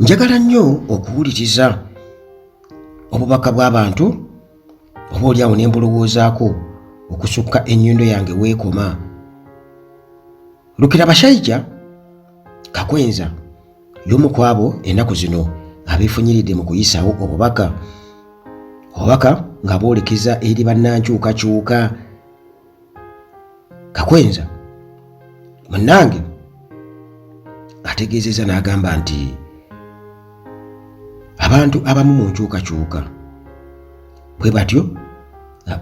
Njagala nnyo okuwuliriza obubaka bw'abantu oba oliawo ne mbulowoozaako okusukka ennyindo yange weekoma. Lukira Bashaija Kakwenza y'omu ku abo ennaku zino abeefunyiridde mu kuyisawo obubaka nga boolekeza eri bannankyukakyuka. Kakwenza munnange ategeezezza n'agamba nti abantu abamu mu nkyukakyuka bwe batyo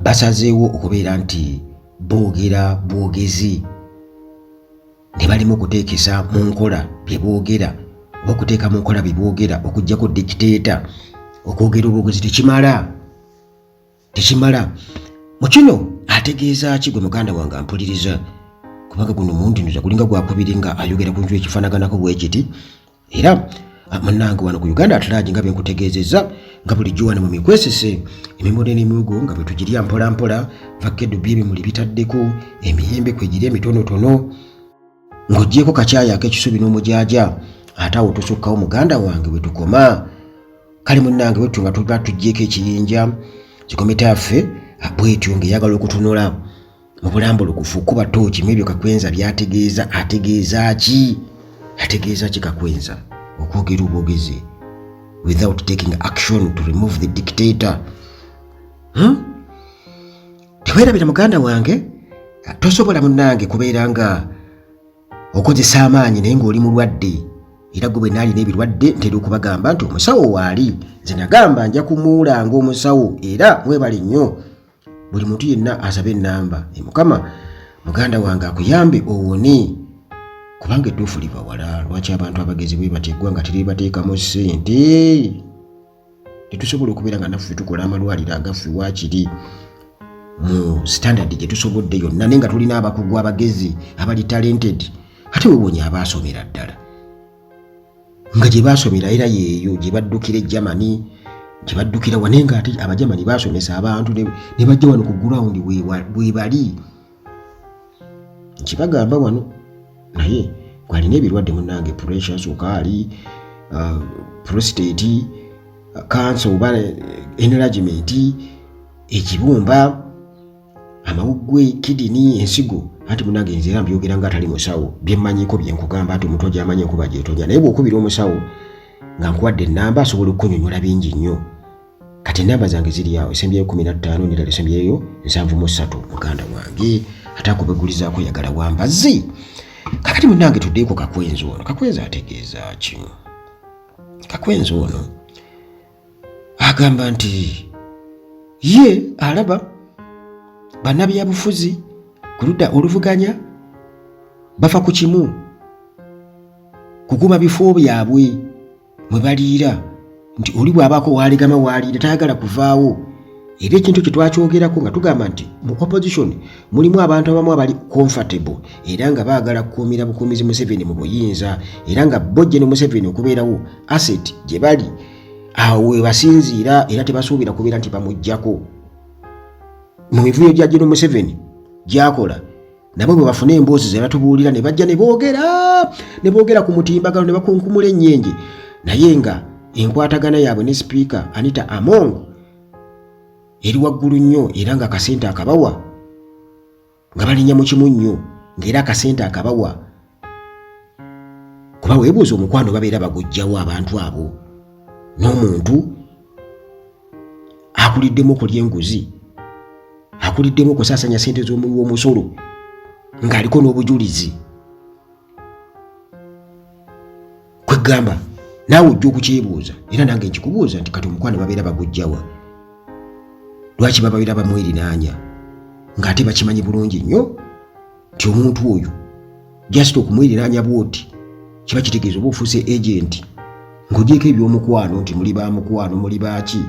basazeewo okubeera nti boogera bwogezi ne balimu okuteekesa mu nkola bye boogera oba okuteeka mu nkola bye boogera okuggyako dikiteeta. Okwogera obwogezi tekimala. Mu kino ategeeza ki gwe muganda wange ampuliriza, kubanga guno mundinduza gulinga gwakubiri nga ayogera ku nju ekifaanaganako bwe kiti. Era munnange wano ku Uganda Atlagi nga bye nkutegeezezza nga bulijjo wano mu mikwesese emimuli n'emiwugo nga bwe tugirya mpolampola, vakkedo by'ebimuli bitaddeko, emiyembe kwegiri emitonotono, ng'oggyeko kacaayi ak'ekisubi n'omujaaja, ate awo tusukkawo muganda wange we tukoma. Kale munnange bwetyo nga tuba tuggyeko ekiyinja kikometa yaffe bwetyo ng'eyagala okutunula mu bulambulukufu kuba tooki mu ebyo Kakwenza by'ategeeza. Ategeeza ki Kakwenza? Okwogera obwogezi without taking action to remove the dictator. Teweerabira muganda wange, tosobola munnange kubeera nga okozesa amaanyi naye ng'oli mulwadde. Era gwe bwe naali n'ebirwadde ntera okubagamba nti omusawo waali, nze nagamba nja kumuulanga omusawo. Era mwebale nnyo buli muntu yenna asabe ennamba Mukama muganda wange akuyambe owone, kubanga ettuufu liva wala. Lwaki abantu abagezi bwe bateggwa nga teribateekamu ssente? Tetusobola okubeera nga naffe tukola amalwaliro agaffe waakiri mu standard gye tusobodde yonna, naye nga tulina abakugu abagezi abali talented. Ate wewonya abaasomera ddala nga gye baasomera era yeeyo gye baddukira e Germany, gye baddukira wane nga ate Abajamani baasomesa abantu ne bajja wano ku ground bwe bali. Nkibagamba wano naye gwalina ebirwadde munnange, pressure, sukaali, prostate, cancer oba enlargement, ekibumba, amawuggwe, kidini, ensigo. Ati munnange nze era mbyogera nga atali musawo, bye mmanyiko bye nkugamba nti omuntu gy'amanyi enkuba gy'etonya. Naye bw'okubira omusawo nga nkuwadde ennamba asobola okukunnyonnyola bingi nnyo. Kati ennamba zange ziri awo, esembyeyo 15 n'endala esembyeyo 73 muganda wange, ate akubegulizaako yagala wambazi. Kakati munnange tuddeeko Kakwenza ono. Kakwenza ategeeza ki? Kakwenza ono agamba nti ye alaba bannabyabufuzi ku ludda oluvuganya bafa ku kimu, kuguma bifo byabwe mwe baliira, nti oli bw'abaako waalegama waaliira tayagala kuvaawo. Era ekintu kye twakyogerako nga tugamba nti mu opposition mulimu abantu abamu abali comfortable era nga baagala kukuumira bukuumizi Museveni mu buyinza, era nga bojje ne Museveni okubeerawo asset gye bali awo we basinziira, era tebasuubira kubeera nti bamuggyako. Mu mivuyo gya General Museveni gy'akola nabo bwe bafuna emboozi ze batubuulira ne bajja ne boogera ku mutimbagano ne bakunkumula ennyenje, naye nga enkwatagana yaabwe ne Speaker Anita Among eri waggulu nnyo, era nga akasente akabawa nga balinnya mu kimu nnyo, ng'era akasente akabawa kuba weebuuza omukwano babeera bagujjawo abantu abo. N'omuntu akuliddemu okulya enguzi, akuliddemu okusaasanya ssente z'omuwi w'omusolo ng'aliko n'obujulizi, kwegamba naawe ojja okukyebuuza. Era nange nkikubuuza nti kati omukwano babeera bagujjawa? Lwaki bababeera bamwerinaanya ng'ate bakimanyi bulungi nnyo nti omuntu oyo just okumwerinaanya bwoti kiba kitegeeza oba ofuuse agenti ng'ogyeko ebyomukwano nti muli bamukwano muli baaki,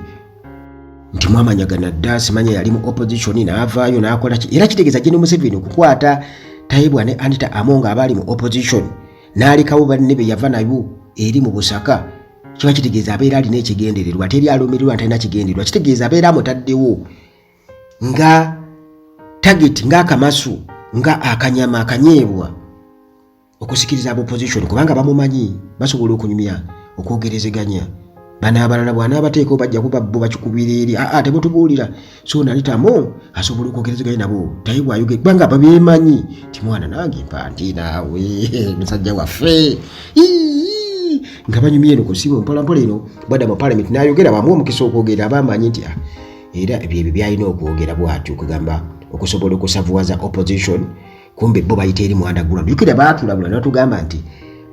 nti mwamanyagana dda, simanya yali mu opposition n'avaayo n'akola ki. Era kitegeeza General Museveni okukwata Taibwa ne Anita Among abaali mu opposition n'alekawo banne be yava nayo eri mu Busaka, kiba kitegeeza abeera alina ekigendererwa, teri alumirirwa ntalina kigendererwa. Kitegeeza abeera amutaddewo nga target, nga akamasu, nga akanyama akanyeebwa okusikiriza aba opposition, kubanga bamumanyi basobola okunyumya okwogerezeganya bana abalala bwana abateeko bajja kuba bo bakikubira eri temutubuulira so nalitamu asobola okwogerezeganya nabo tayi bwayogera kubanga babyemanyi ti mwana nange mpanti naawe musajja waffe nga banyumye eno kusiba mpolampola eno bwadda mu parliament nayogera bamuwa omukisa okwogera abamanyi nti era ebyo byalina okwogera bwatyo okugamba okusobola okusavuwaza opposition kumbe bo bayita eri mu underground yukira baatulabula natugamba nti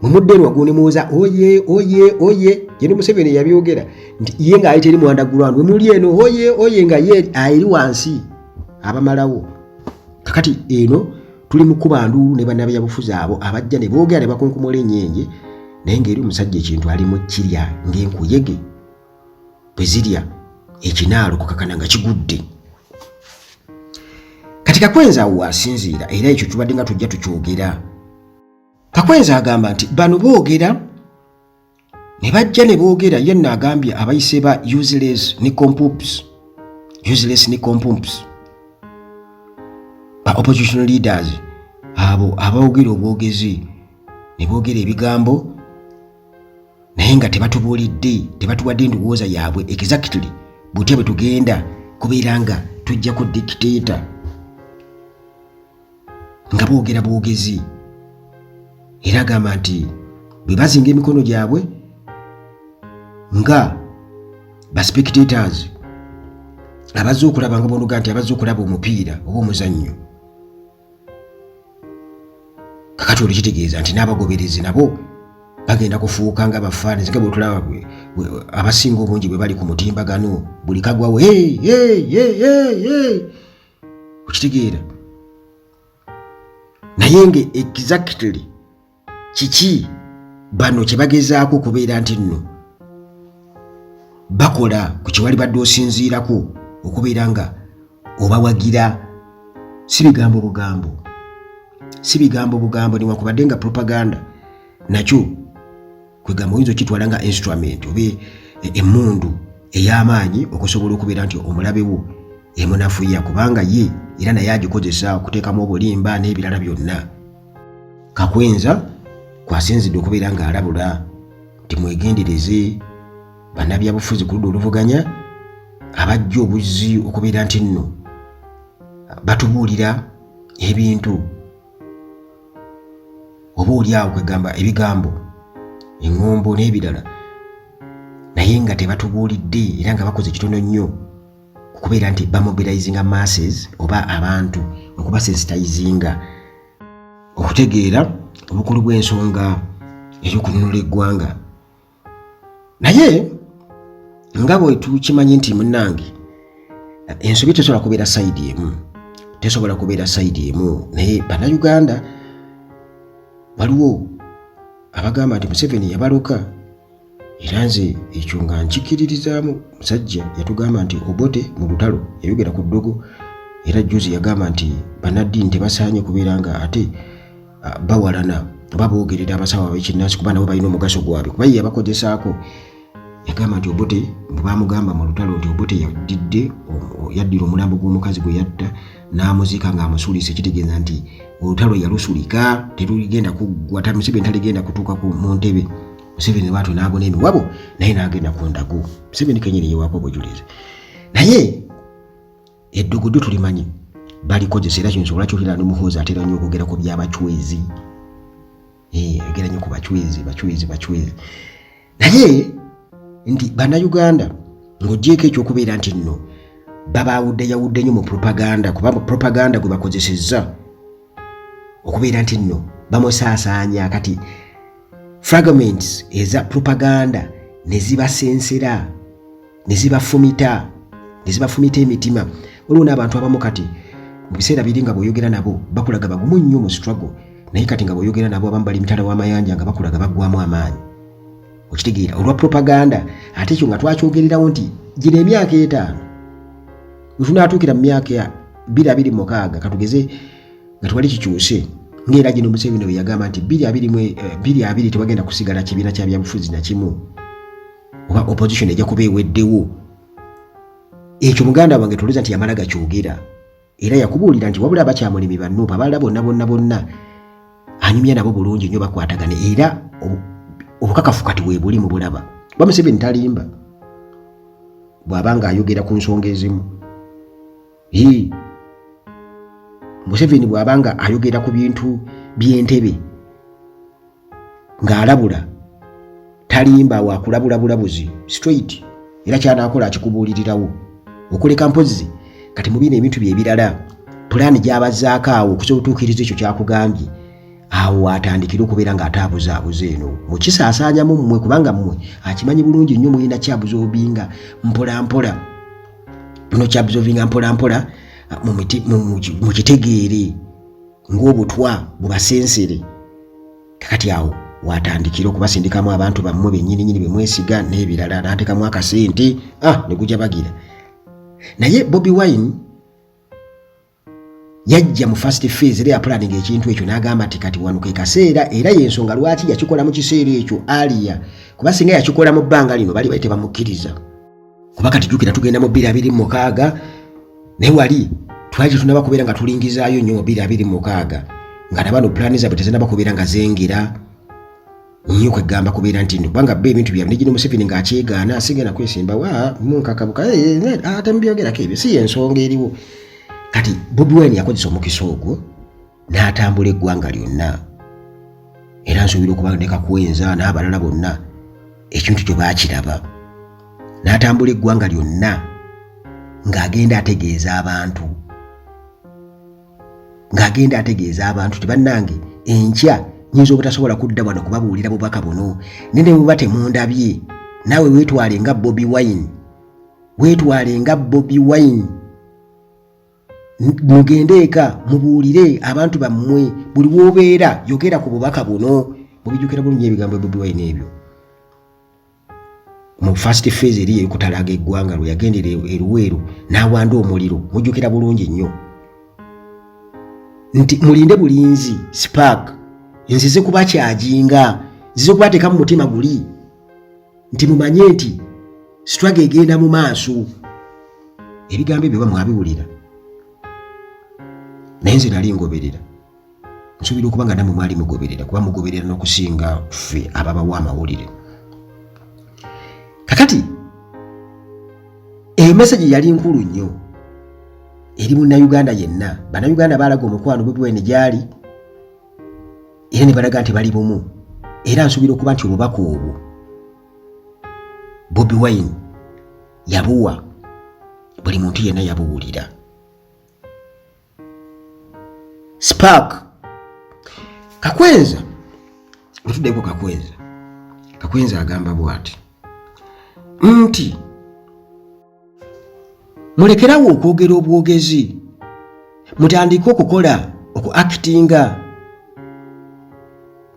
mumudde eno wagune muwoza oye yeno Museveni yabyogera nti ye ng'ayita eri mu underground we muli eno oye nga ye ayiri wansi abamalawo kakati eno tuli mu kuba nduulu ne bannabyabufuzi abo abajja ne boogera ne bakunkumula ennyenje naye ng'eri omusajja ekintu ali mu kirya ng'enkuyege bwe zirya ekinaalo kukakana nga kigudde kati Kakwenzi awo asinziira era ekyo tubadde nga tujja tukyogera. Kakwenzi agamba nti bano boogera ne bajja ne boogera yenna agambye abayise ba useless ni compoops ba opposition leaders abo abaogera obwogezi ne boogera ebigambo naye nga tebatubuulidde tebatuwadde endowooza yaabwe exactly butya bwe tugenda kubeera nga tujja ku dictator nga boogera bwogezi era agamba nti bwe bazinga emikono gyabwe nga ba spectators abazze okulaba nga bonoga nti abazze okulaba omupiira oba omuzannyo kakati olukitegeeza nti n'abagoberezi nabo bagenda kufuuka nga bafaananyi nga bwe tulaba abasinga obungi bwe bali ku mutimbagano buli kagwawo okitegeera naye nga exactly kiki bano kye bagezaako okubeera nti nno bakola ku kiwali badde osinziirako okubeera nga obawagira si bigambo bugambo newankubadde nga propaganda nakyo kwegamba oyinza okitwala nga instrument oba emmundu ey'amaanyi okusobola okubeera nti omulabe wo emunafuya kubanga ye era naye agikozesa okuteekamu obulimba n'ebirala byonna. Kakwenza kwasinzidde okubeera nga alabula nti mwegendereze bannabyabufuzi ku ludda oluvuganya abajja obuzzi okubeera nti nno batubuulira ebintu oba oliawo kwegamba ebigambo eŋŋombo n'ebirala naye nga tebatubuulidde era nga bakoze kitono nnyo okubeera nti bamobilizinga masses oba abantu okubasensitizinga okutegeera obukulu bw'ensonga ey'okununula eggwanga. Naye nga bwe tukimanyi nti munnange ensobi tesobola kubeera sayidi emu naye bannayuganda waliwo abagamba nti Museveni yabaloka era nze ekyo nga nkikiririzaamu. Musajja yatugamba nti Obote mu lutalo yayogera ku ddogo era juzi yagamba nti bannaddiini tebasaanye kubeera nga ate bawalana oba boogerera abasawo ab'ekinnansi kuba nabo balina omugaso gwabwe kuba ye yabakozesaako. Yagamba nti Obote bwe bamugamba mu lutalo nti Obote yaddira omulambo gw'omukazi gwe yatta n'amuziika ng'amusuulisa ekitegeeza nti olutalo yalusulika teruligenda kuggwa Museveni taligenda kutuuka mu ntebe. Museveni bwatyo n'abona emiwabo naye n'agenda ku ndago. Museveni kenyini yewaako obujulizi naye eddogoddo tulimanyi balikozesa era kinsobola kyolira n'omuhoozi atera nnyo okwogera ku by'abachwezi yogera nnyo ku bachwezi naye nti bannayuganda ng'oggyeko ekyokubeera nti nno yawudde nnyo mu propaganda kuba mu propaganda gwe bakozesezza okubeera nti nno bamusaasaanya kati fragments eza propaganda ne zibasensera ne zibafumita emitima. Waliwo n'abantu abamu kati mu biseera biri nga bw'oyogera nabo bakulaga bagumu nnyo mu struggle naye kati nga bw'oyogera nabo abamu bali mitala w'amayanja nga bakulaga baggwamu amaanyi okitegeera olwa propaganda. Ate ekyo nga twakyogererawo nti gino emyaka 5 bwe tunaatuukira mu myaka 2026 katugeze nga twali kikyuse ng'era gino Museveni bwe yagamba nti 2020 tewagenda kusigala kibiina kya byabufuzi na kimu oba opposition ejja kuba eweddewo. Ekyo muganda wange tolooza nti yamala gakyogera era yakubuulira nti wabula abakyamulimi bannuupa abalala bonna anyumya nabo bulungi nnyo bakwatagane era obukakafu kati weebuli mu bulaba. Kuba Museveni talimba bw'abanga ayogera ku nsonga ezimu. Museveni bw'abanga ayogera ku bintu by'entebe ng'alabula talimba wakulabula bulabuzi straight, era kyanakola akikubuulirirawo okuleka mpozi kati mubina ebintu by'ebirala pulaani gy'abazzaako awo okusobola otuukiriza ekyo kyakugambye awo atandikira okubeera ng'ataabuzaabuza eno mukisaasaanyamu mmwe kubanga mmwe akimanyi bulungi nnyo mulina kyabuzobinga mpolampola muno kyabuzobinga mpolampola mukitegeere ng'obutwa bubasensere kakati awo watandikira okubasindikamu abantu bammwe bennyininyini bemwesiga n'ebirala n'ateekamu akasente ne gujja bagira. Naye Bobi Wine yajja mu first phase era yapulaninga ekintu ekyo n'agamba ati kati wano ke kaseera era y'ensonga lwaki yakikola mu kiseera ekyo aliya kuba singa yakikola mu bbanga lino bali bayite bamukkiriza kuba kati jjukira tugenda mu 2026 naye wali twaje tunaba kubeera nga tulingizaayo nnyo mu 2026 nga nabano pulaani zaabwe tezinaba kubeera nga zengera nnyo kwegamba kubeera nti kubanga bba ebintu byabwe negino Museveni ng'akyegaana asigenda kwesimba munkakabuka ate mubyogerako ebyo si y'ensonga eriwo. Kati Bobi Wine yakozesa omukisa ogwo n'atambula eggwanga lyonna era nsuubira okuba ne Kakwenza n'abalala bonna ekintu kyo baakiraba n'atambula eggwanga lyonna ng'agenda ategeeza abantu tibannange enkya nyinza obutasobola kudda wano kubabuulira bubaka buno nene buba temundabye naawe weetwale nga Bobi Wine mugende eka mubuulire abantu bammwe buli w'obeera yogera ku bubaka buno mubijjukira bulungi ebigambo Bobi Wine ebyo mu first phase eri ey'okutalaga eggwanga lwe yagendera eruweeru n'awanda omuliro mujjukira bulungi nnyo nti mulinde bulinzi spark nzize kubakyajinga nzize kubateeka mu mutima guli nti mumanye nti struggle egenda mu maaso. Ebigambo ebyo bamwabiwulira naye nze nali ngoberera nsuubira okuba nga namwe mwali mugoberera kuba mugoberera n'okusinga ffe ababawa amawulire. Kakati eyo message yali nkulu nnyo eri munnayuganda yenna. Bannayuganda baalaga omukwano Bobi Wine gyali era ne balaga nti bali bumu era nsuubira okuba nti obubaka obwo Bobi Wine yabuwa buli muntu yenna yabuwulira. Spark Kakwenza otuddeko Kakwenza agamba bw'ati nti mulekerawo okwogera obwogezi mutandike okukola okuactinga.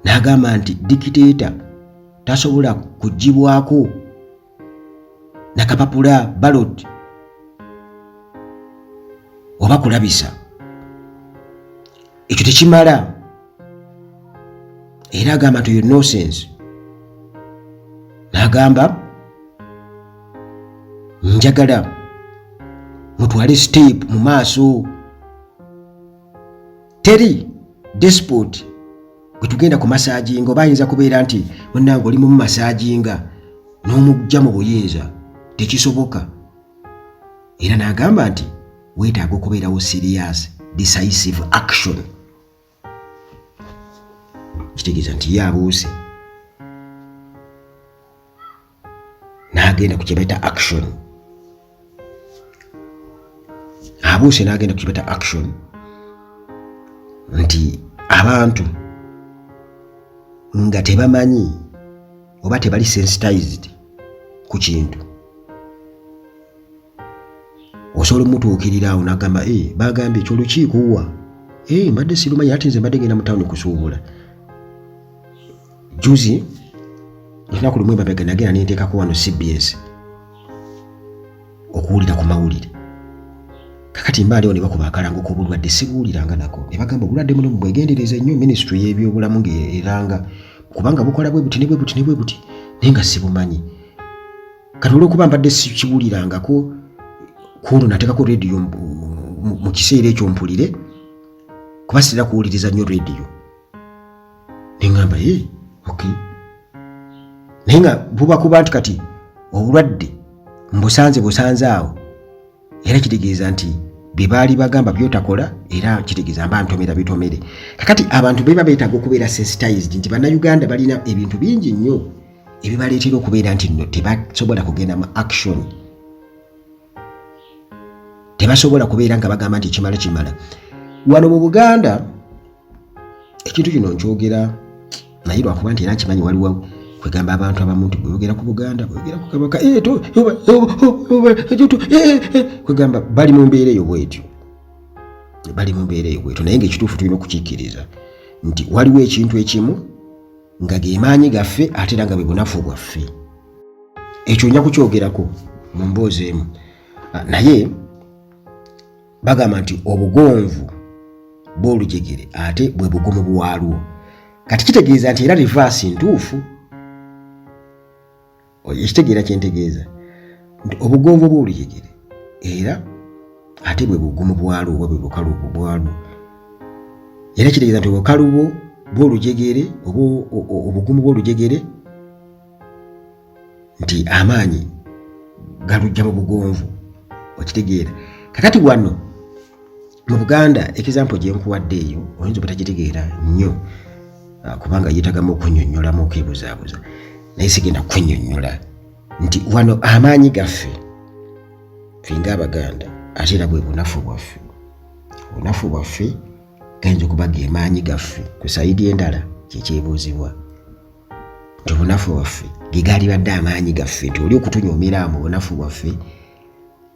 N'agamba nti dikiteeta tasobola kugibwako nakapapula ballot oba kulabisa ekyo tekimala era agamba nti nonsense. N'agamba njagala mutwale step mu maaso teri despot gwe tugenda ku masajinga oba ayinza kubeera nti munnange oli mu masajinga n'omugja mu buyinza tekisoboka. Era n'agamba nti weetaaga okubeerawo serious decisive action. Kitegeeza nti ye abuuse n'agenda ku kye bayita action. Abuuse n'agenda ku kye bayita action nti abantu nga tebamanyi oba tebali sensitized ku kintu osobola omutuukirira awo n'agamba bagambye ekyolukiiko wa mbadde sirumanyi ate nze mbadde ngenda mu tawuni kusuubula. Juzi olunaku lumu emabega nagenda nenteekako wano CBS okuwulira ku mawulire. Kakati mbaaliwo ne bakuba akalango k'obulwadde sibuwuliranga nako ne bagamba obulwadde muno mubwegendereze nnyo ministry y'ebyobulamu ng'eranga kubanga bukola bwe buti ne bwe buti naye nga sibumanyi. Kati olw'okuba mbadde sikiwulirangako kuno nateekako rediyo mu kiseera ekyo mpulire kuba sirina kuwuliriza nnyo rediyo ne ŋŋamba okay naye nga buba kuba nti kati obulwadde busanze awo, era kitegeeza nti bye baali bagamba byotakola, era kitegeeza mba ntomera bitomere. Kakati abantu beba beetaaga okubeera sensitized nti bannayuganda balina ebintu bingi nnyo ebibaleetera okubeera nti nno tebasobola kugenda mu action, tebasobola kubeera nga bagamba nti kimala. Wano mu Buganda ekintu kino nkyogera naye lwakuba nti era nkimanyi waliwo kwegamba abantu abamu nti bweyogera ku Buganda, bweyogera ku Kabaka, kwegamba bali mu mbeera eyo bwetyo, naye ng'ekituufu tulina okukiikiriza nti waliwo ekintu ekimu nga ge maanyi gaffe ate era nga bwe bunafu bwaffe. Ekyo nja kukyogerako mu mboozi emu, naye bagamba nti obugonvu bw'olujegere ate bwe bugumu bwalwo. Kati kitegeeza nti era reverse ntuufu. Ekitegeera kyentegeeza nti obugonvu bw'olujegere era ate bwe bugumu bwalwo oba bwe bukalu bwalwo. Era kitegeeza nti obukalu bw'olujegere oba obugumu bw'olujegere nti amaanyi galujja mu bugonvu. Okitegeera. Kakati wano mu Buganda example gye nkuwadde eyo oyinza obutagitegeera nnyo kubanga yeetagamu okunnyonnyolamu okebuzaabuza, naye sigenda kunnyonnyola nti wano amaanyi gaffe ffe ng'Abaganda ate era bwe bunafu bwaffe. Obunafu bwaffe gayinza okuba ge maanyi gaffe ku sayidi endala kyekyebuuzibwa nti obunafu bwaffe ge gaalibadde amaanyi gaffe, nti oli okutunyoomera mu bunafu bwaffe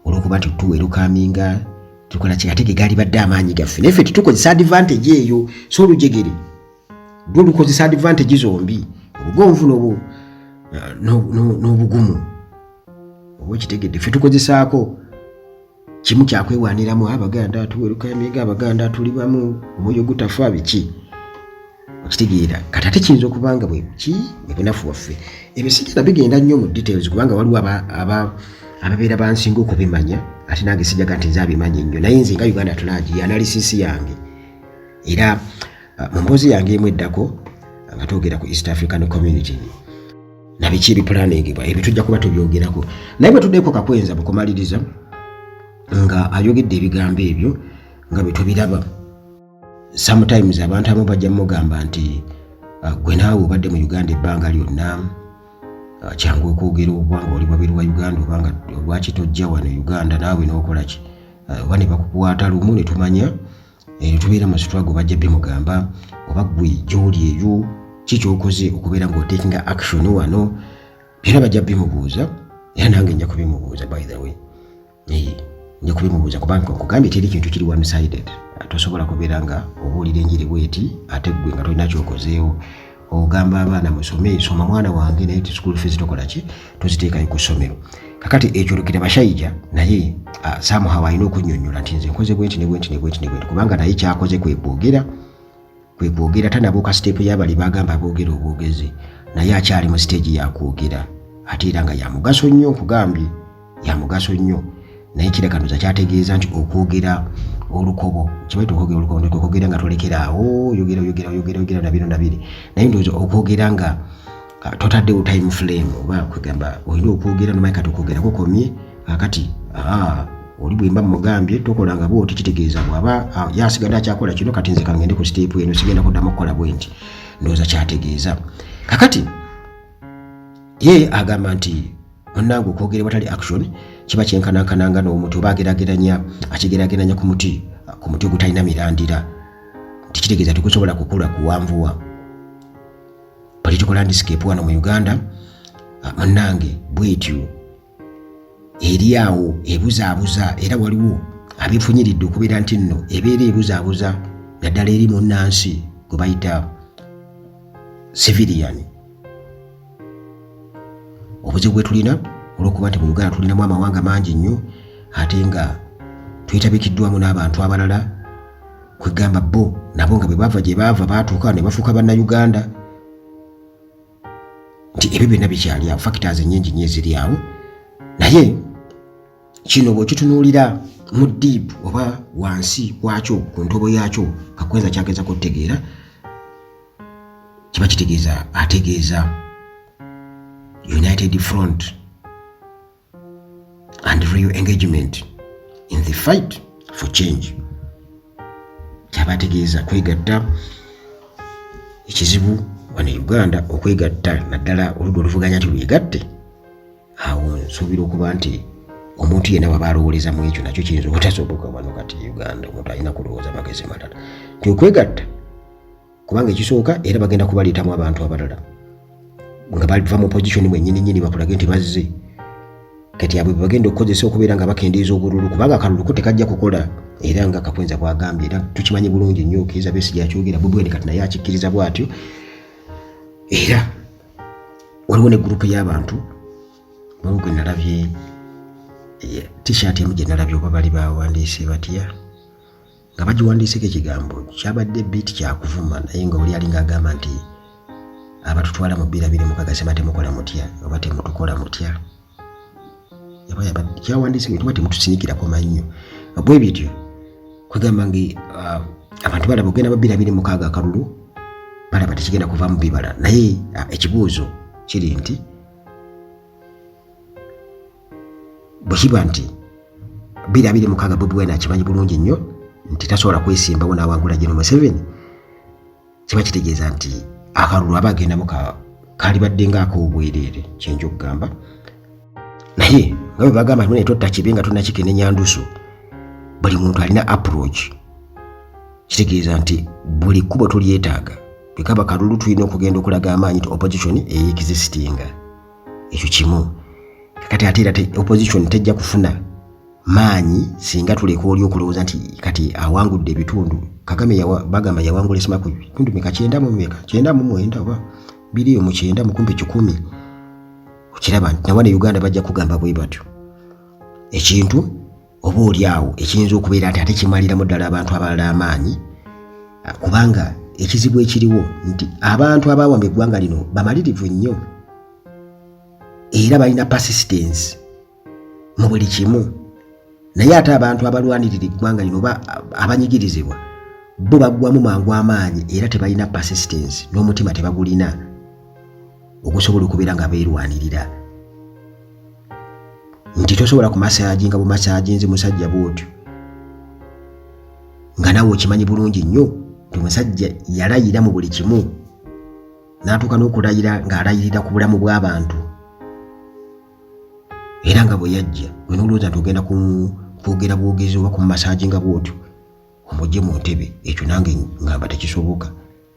olw'okuba nti tuwerukaminga tukola ki ate ge gaalibadde amaanyi gaffe, naye ffe tetukozesa advantage eyo. So olujegere lwo lukozesa advantage zombi, obugonvu n'obugumu. Oba okitegedde, ffe tukozesaako kimu kyakwewaaniramu, Abaganda tuwerukaminga, Abaganda tuli bamu, omwoyo gutafa biki. Okitegeera. Kati ate kiyinza okuba nga bwe bunafu bwaffe. Ebyo sigenda bigenda nnyo mu details kubanga waliwo ababeera bansinga okubimanya, ate nange sijaga nti nze abimanyi nnyo, naye nze nga Uganda tulagi analysis yange era mu mboozi yange emu eddako nga twogera ku East African Community na biki ebiplaningibwa ebyo tujja kuba tubyogerako. Naye bwe tuddeko Kakwenza bukumaliriza nga ayogedde ebigambo ebyo nga bwe tubiraba, sometimes abantu abamu bajja mugamba nti gwe naawe obadde mu Uganda ebbanga lyonna, kyangu okwogera obwanga oli wabweru wa Uganda obanga lwaki tojja wano Uganda naawe n'okola ki, oba ne bakukwata lumu ne tumanya tubeera mu struggle bajja bimugamba, oba ggwe gy'oli eyo ki ky'okoze okubeera ng'otakinga action wano, era bajja bimubuuza era nange nja kubimubuuza. By the way nja kubimubuuza kubanga nkugambye teri kintu kiri one sided, tosobola kubeera nga obuulira enjiri bweti ate ggwe nga tolina kyokozeewo. Ogamba abaana musome, soma mwana wange, naye school fees tokola ki, toziteekayo ku ssomero. Kakati ekyolekera Bashayija naye somehow alina okunnyonnyola nti nze nkoze bwenti ne bwenti kubanga naye kyakoze kwegera tanabuuka siteepu y'abali bagamba aboogera obwogezi, naye akyali mu stage yakwogera ate era nga yamugaso nnyo. Nkugambye yamugaso nnyo, naye kirekanuza kyategeeza nti okwogera olukobo kibaita okwogera nga tolekeraawo yogera nabiri, naye ndowooza okwogera nga totaddewo time frame oba kwegamba olina okwogera nomanyi kati okwogera kukomye kakati oli bwemba mugambye tokolanga bwoti, kitegeeza bwaba yasigadde akyakola kino kati nze kangende ku siteepu eno sigenda kuddamu okukola bwenti, ndowooza kyategeeza. Kakati ye agamba nti munnange okwogera watali action kiba kyenkanankananga n'omuti oba akigerageranya ku muti ogutalina mirandira, tikitegeeza tikusobola kukula kuwanvuwa. Political landscape wano mu Uganda munnange bwetyo eri awo ebuzaabuza, era waliwo abifunyiridde okubeera nti nno ebeera ebuzaabuza naddala eri munnansi gwe bayita civilian. Obuzibu bwe tulina olw'okuba nti mu Uganda tulinamu amawanga mangi nnyo ate nga twetabikiddwamu n'abantu abalala, kwegamba bo nabo nga bwe bava gye baava baatuuka ne bafuuka bannayuganda, nti ebyo byonna bikyali awo, factors ennyingi nnyo eziri awo. Naye kino bw'okitunuulira mu deep oba wansi wakyo ku ntobo yakyo, Kakwenza kyageza kutegeera kiba kitegeeza ategeeza united front and real engagement in the fight for change. Kyabategeeza kwegatta ekizibu wano Uganda, okwegatta naddala oludda oluvuganya nti lwegatte. Awo nsuubira okuba nti omuntu yenna bw'aba alowooleza mu ekyo nakyo kiyinza obutasoboka wano kati Uganda. Omuntu alina kulowooza magezi malala nti okwegatta, kubanga ekisooka era bagenda kubaleetamu abantu abalala nga bava mu position mwennyini bakulage nti bazze kati abo bagenda okukozesa okubeera nga bakendeeza obululu, kubanga akalulu ko tekajja kukola. Era nga Kakwenza bw'agambye, era tukimanyi bulungi nnyo, Kizza Besigye akyogera, Bobi Wine kati naye akikkiriza bw'atyo. Era waliwo ne gurupu y'abantu gwe nalabye t-shirt emu gye nalabye oba bali bawandiise batya nga bagiwandiiseko ekigambo kyabadde biiti kyakuvuma, naye nga oli alinga agamba nti abatutwala mu bbirabiri mukagasema temukola mutya oba temutukola mutya. Kyawandiise nti temutusinikirako mannyo bwe bityo, kwegamba nti abantu balaba ogenda babbirabiri mukaaga akalulu balaba tekigenda kuva mu bibala. Naye ekibuuzo kiri nti bwe kiba nti 226 Bobi Wine akimanyi bulungi nnyo nti tasobola kwesimbawo n'awangula General Museveni, kiba kitegeeza nti akalulu aba agendamu kalibadde ng'ak'obwereere, kyenja okugamba. Naye nga bwe bagamba nti totta kibe nga tonnakikenenya ndusu, buli muntu alina approach. Kitegeeza nti buli kkubo tulyetaaga. Bwe kaba kalulu tulina okugenda okulaga amaanyi nti opposition existinga. Ekyo kimu. Kati ate era opposition tejja kufuna maanyi singa tuleka oli okulowooza nti kati awangudde ebitundu. Kagame bagamba yawangula esima ku bitundu meka 9 oba 2 kumpi 10. Okiraba nti nawane Uganda bajja kugamba bwe batyo. Ekintu oba oli awo ekiyinza okubeera nti ate kimaliramu ddala abantu abalala amaanyi, kubanga ekizibu ekiriwo nti abantu abawamba eggwanga lino bamalirivu nnyo era balina persistence mu buli kimu. Naye ate abantu abalwanirira eggwanga lino oba abanyigirizibwa bo baggwamu mangu amaanyi era tebalina persistence, n'omutima tebagulina okusobola okubeera nga beerwanirira. Nti tosobola kumasaaji nga bumasaaji nze musajja bw'otyo nga nawe okimanyi bulungi nnyo nti omusajja yalayira mu buli kimu, n'atuuka n'okulayira ng'alayirira ku bulamu bw'abantu. Era nga bwe yajja gwe n'olowooza nti ogenda kwogera bwogezi oba ku masaaji nga bw'otyo omugye mu ntebe, ekyo nange ngamba tekisoboka.